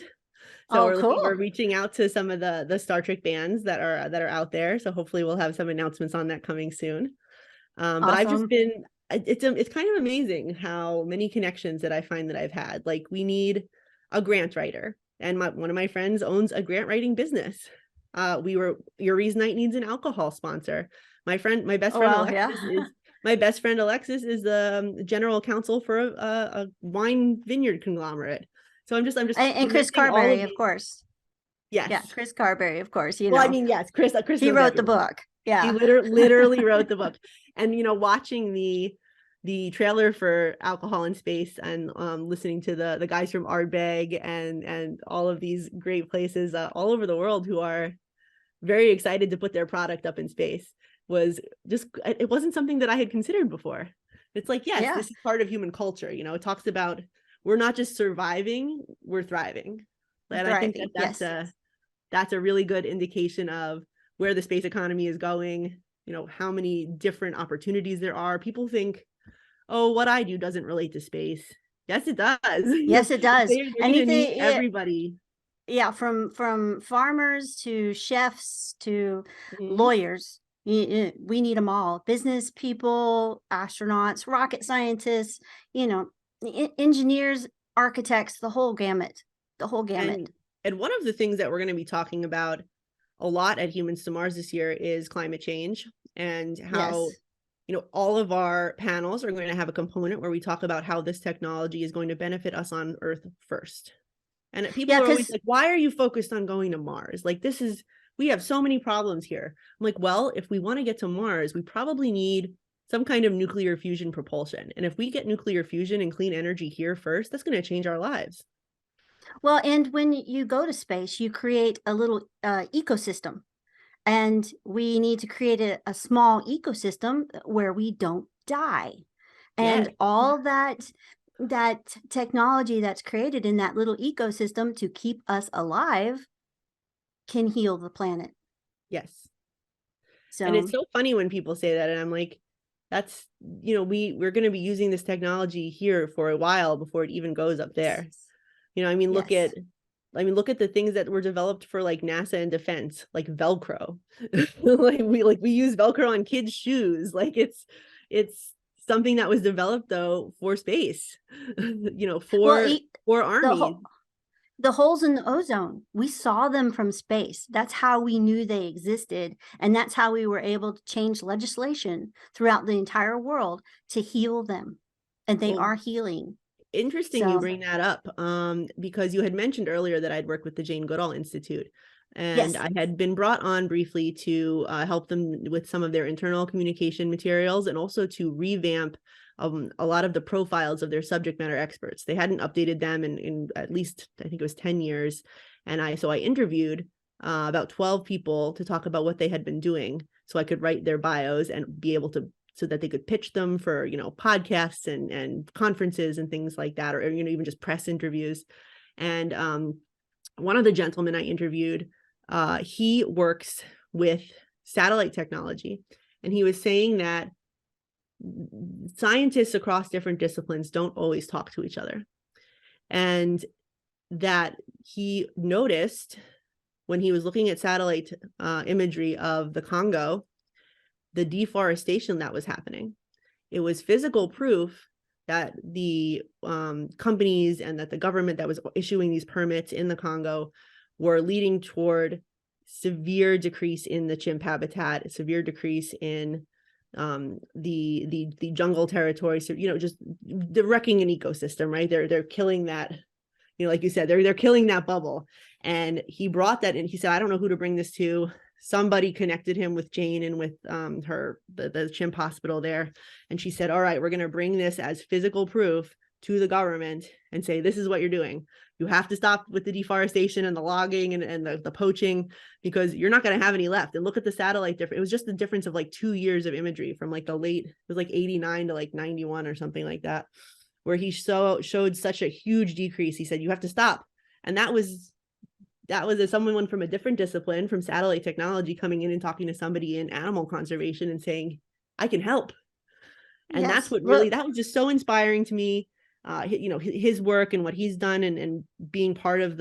So we're reaching out to some of the Star Trek bands that are out there. So hopefully we'll have some announcements on that coming soon. But I've just been, it's kind of amazing how many connections that I find that I've had. Like, we need a grant writer, and one of my friends owns a grant writing business. Yuri's Night needs an alcohol sponsor. My best friend Alexis is the general counsel for a wine vineyard conglomerate. So I'm just and Chris Carberry, of course. Yes. Yeah, Chris Carberry, of course. Well, I mean, yes, Chris he wrote the book. Yeah. He literally wrote the book. And watching the trailer for Alcohol in Space and listening to the guys from Ardbeg and all of these great places all over the world who are very excited to put their product up in space it wasn't something that I had considered before. It's like, yes, this is part of human culture. It talks about, we're not just surviving, we're thriving. And I think that's a really good indication of where the space economy is going, how many different opportunities there are. People think, oh, what I do doesn't relate to space. Yes, it does. Yes, it does. Anything, everybody. Yeah, from farmers to chefs to lawyers. We need them all. Business people, astronauts, rocket scientists, engineers, architects, the whole gamut. And one of the things that we're going to be talking about a lot at Humans to Mars this year is climate change, and how, all of our panels are going to have a component where we talk about how this technology is going to benefit us on Earth first. And people are always like, why are you focused on going to Mars? Like, we have so many problems here. I'm like, well, if we want to get to Mars, we probably need some kind of nuclear fusion propulsion. And if we get nuclear fusion and clean energy here first, that's going to change our lives. Well, and when you go to space, you create a little ecosystem. And we need to create a small ecosystem where we don't die. And all that technology that's created in that little ecosystem to keep us alive can heal the planet. Yes. So, and it's so funny when people say that, and I'm like, that's, we're going to be using this technology here for a while before it even goes up there. Look at the things that were developed for like NASA and defense, like Velcro. we use Velcro on kids' shoes. Like, it's something that was developed though for space, for armies. The holes in the ozone, we saw them from space. That's how we knew they existed. And that's how we were able to change legislation throughout the entire world to heal them. And they are healing. Interesting you bring that up, because you had mentioned earlier that I'd worked with the Jane Goodall Institute. And I had been brought on briefly to help them with some of their internal communication materials, and also to revamp a lot of the profiles of their subject matter experts. They hadn't updated them in at least, I think it was 10 years. And I interviewed about 12 people to talk about what they had been doing, so I could write their bios and be able to, so that they could pitch them for, podcasts and conferences and things like that, or, even just press interviews. And one of the gentlemen I interviewed, he works with satellite technology, and he was saying that scientists across different disciplines don't always talk to each other, and that he noticed when he was looking at satellite imagery of the Congo, the deforestation that was happening. It was physical proof that the companies and that the government that was issuing these permits in the Congo were leading toward severe decrease in the chimp habitat, severe decrease in the jungle territory. So, just they're wrecking an ecosystem, right? They're killing that like you said, they're killing that bubble. And he brought that in. He said, I don't know who to bring this to. Somebody connected him with Jane and with the chimp hospital there. And she said, all right, we're going to bring this as physical proof to the government and say, this is what you're doing. You have to stop with the deforestation and the logging and the poaching, because you're not going to have any left. And look at the satellite difference. It was just the difference of like 2 years of imagery from like it was like 89 to like 91 or something like that, where he showed such a huge decrease. He said, you have to stop. And that was as someone from a different discipline, from satellite technology, coming in and talking to somebody in animal conservation and saying, I can help. And Yes, that's what really, that was just so inspiring to me. His work and what he's done and being part of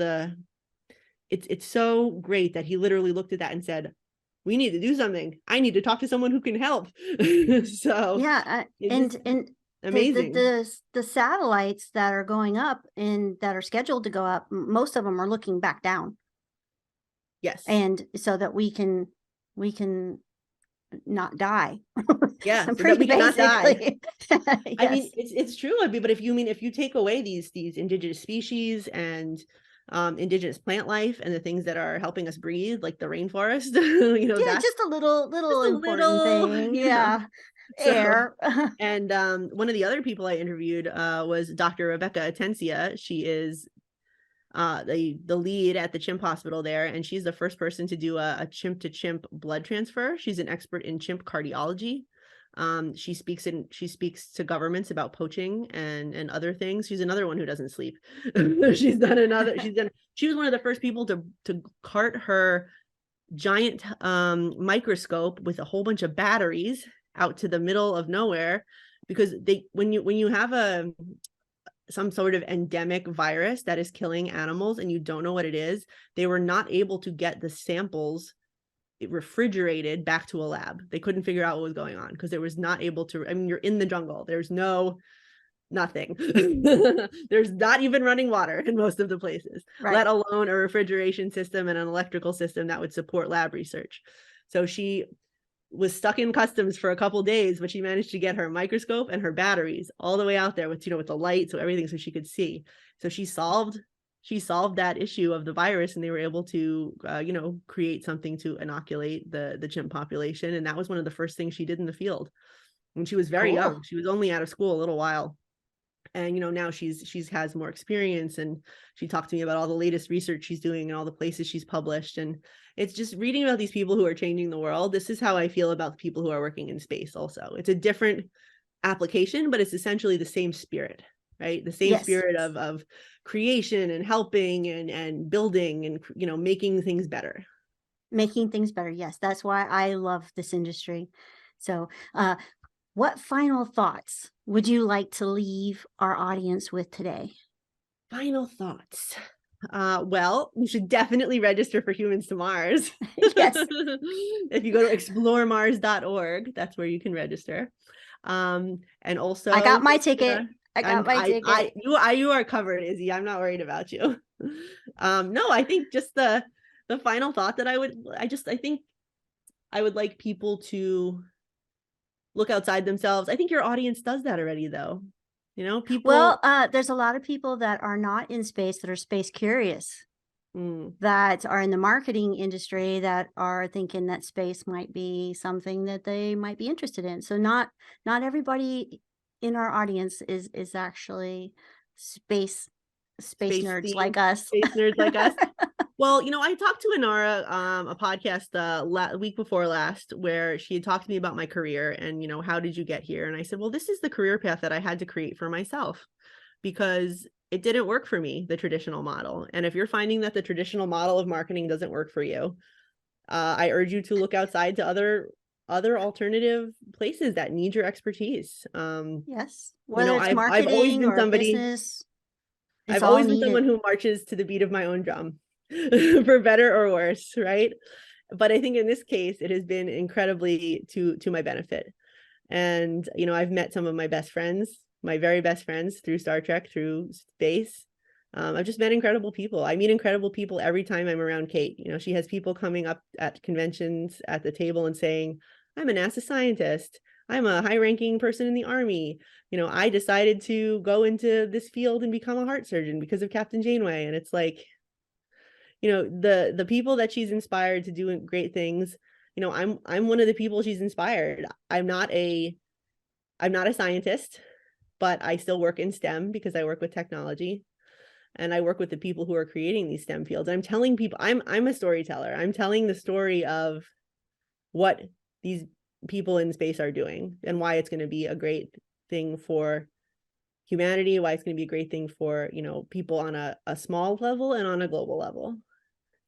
it's so great that he literally looked at that and said, we need to do something. I need to talk to someone who can help. So yeah, and amazing. The satellites that are going up and that are scheduled to go up, most of them are looking back down. Yes. And so that we can not die. Yeah, so that we cannot die. Yes. I mean, it's true. But if you take away these indigenous species and indigenous plant life and the things that are helping us breathe, like the rainforest, that's just a little important thing. Yeah. Air. And one of the other people I interviewed was Dr. Rebecca Atencia. She is the lead at the chimp hospital there, and she's the first person to do a chimp to chimp blood transfer. She's an expert in chimp cardiology. She speaks to governments about poaching and other things. She's another one who doesn't sleep. She was one of the first people to cart her giant microscope with a whole bunch of batteries out to the middle of nowhere, because when you have some sort of endemic virus that is killing animals and you don't know what it is, they were not able to get the samples refrigerated back to a lab. They couldn't figure out what was going on because it was not able to. I mean, you're in the jungle. There's nothing. There's not even running water in most of the places, right, let alone a refrigeration system and an electrical system that would support lab research. So she was stuck in customs for a couple days, but she managed to get her microscope and her batteries all the way out there with the light, so everything, so she could see. So she solved that issue of the virus, and they were able to create something to inoculate the chimp population. And that was one of the first things she did in the field when she was very young. She was only out of school a little while. And now she's has more experience, and she talked to me about all the latest research she's doing and all the places she's published. And it's just reading about these people who are changing the world. This is how I feel about the people who are working in space also. It's a different application, but it's essentially the same spirit, right? The same spirit of creation and helping and building and making things better. Making things better. Yes, that's why I love this industry. So what final thoughts would you like to leave our audience with today? Final thoughts. Well, you should definitely register for Humans to Mars. Yes. If you go to exploreMars.org, that's where you can reger. And also, I got my ticket. You are covered, Izzy. I'm not worried about you. No, I think just the final thought that I think I would like people to look outside themselves. I think your audience does that already, though. People. Well, there's a lot of people that are not in space, that are space curious, that are in the marketing industry, that are thinking that space might be something that they might be interested in. So not everybody in our audience is actually space nerds like us. Space nerds like us. Well, I talked to Inara, a podcast week before last, where she had talked to me about my career and, how did you get here? And I said, well, this is the career path that I had to create for myself, because it didn't work for me, the traditional model. And if you're finding that the traditional model of marketing doesn't work for you, I urge you to look outside to other alternative places that need your expertise. Yes. Whether it's marketing, I've always been somebody, business, I've always been someone who marches to the beat of my own drum. For better or worse, right? But I think in this case, it has been incredibly to my benefit. And, I've met some of my best friends, my very best friends, through Star Trek, through space. I've just met incredible people. I meet incredible people every time I'm around Kate. She has people coming up at conventions at the table and saying, I'm a NASA scientist. I'm a high-ranking person in the Army. I decided to go into this field and become a heart surgeon because of Captain Janeway. And it's like, the people that she's inspired to do great things. I'm one of the people she's inspired. I'm not a scientist, but I still work in STEM because I work with technology, and I work with the people who are creating these STEM fields. I'm telling people, I'm a storyteller. I'm telling the story of what these people in space are doing and why it's going to be a great thing for humanity, why it's going to be a great thing for, people on a small level and on a global level.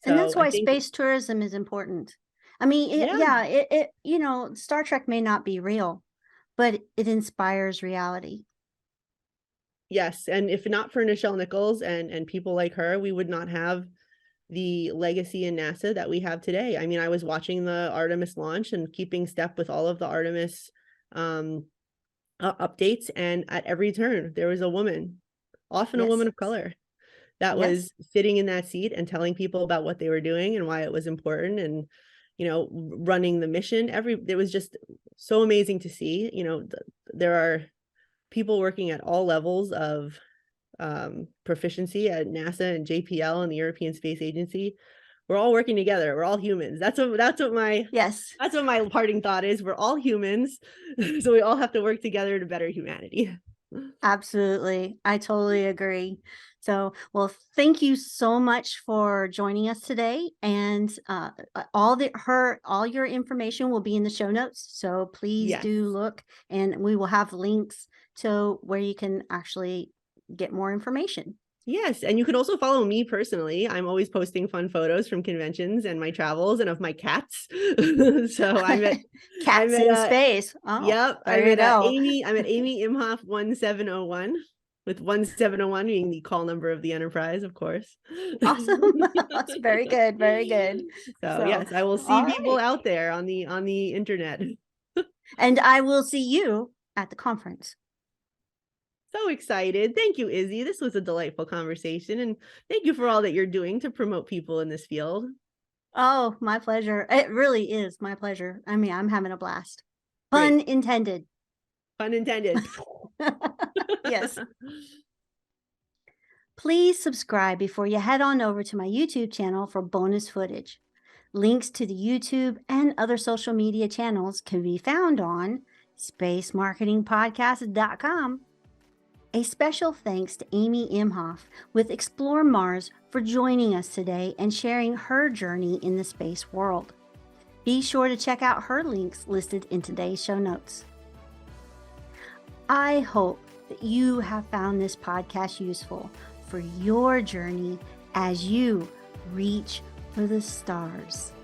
And that's why space tourism is important. I mean, Star Trek may not be real, but it inspires reality. Yes. And if not for Nichelle Nichols and people like her, we would not have the legacy in NASA that we have today. I mean, I was watching the Artemis launch and keeping step with all of the Artemis updates. And at every turn, there was a woman, often a woman of color, that was sitting in that seat and telling people about what they were doing and why it was important, and running the mission. It was just so amazing to see. There are people working at all levels of proficiency at NASA and JPL and the European Space Agency. We're all working together. We're all humans. That's what my parting thought is. We're all humans, so we all have to work together to better humanity. Absolutely. I totally agree. So, well, thank you so much for joining us today. And all your information will be in the show notes. So please do look, and we will have links to where you can actually get more information. Yes. And you could also follow me personally. I'm always posting fun photos from conventions and my travels and of my cats. So I'm at Cats in Space. Oh, yep. I'm at Amy Imhoff 1701, with 1701 being the call number of the Enterprise, of course. Awesome. That's very good. Very good. So yes, I will see people out there on the internet. And I will see you at the conference. So excited. Thank you, Izzy. This was a delightful conversation, and thank you for all that you're doing to promote people in this field. Oh, my pleasure. It really is my pleasure. I mean, I'm having a blast. Pun intended. Pun intended. Yes. Please subscribe before you head on over to my YouTube channel for bonus footage. Links to the YouTube and other social media channels can be found on spacemarketingpodcast.com. A special thanks to Amy Imhoff with Explore Mars for joining us today and sharing her journey in the space world. Be sure to check out her links listed in today's show notes. I hope that you have found this podcast useful for your journey as you reach for the stars.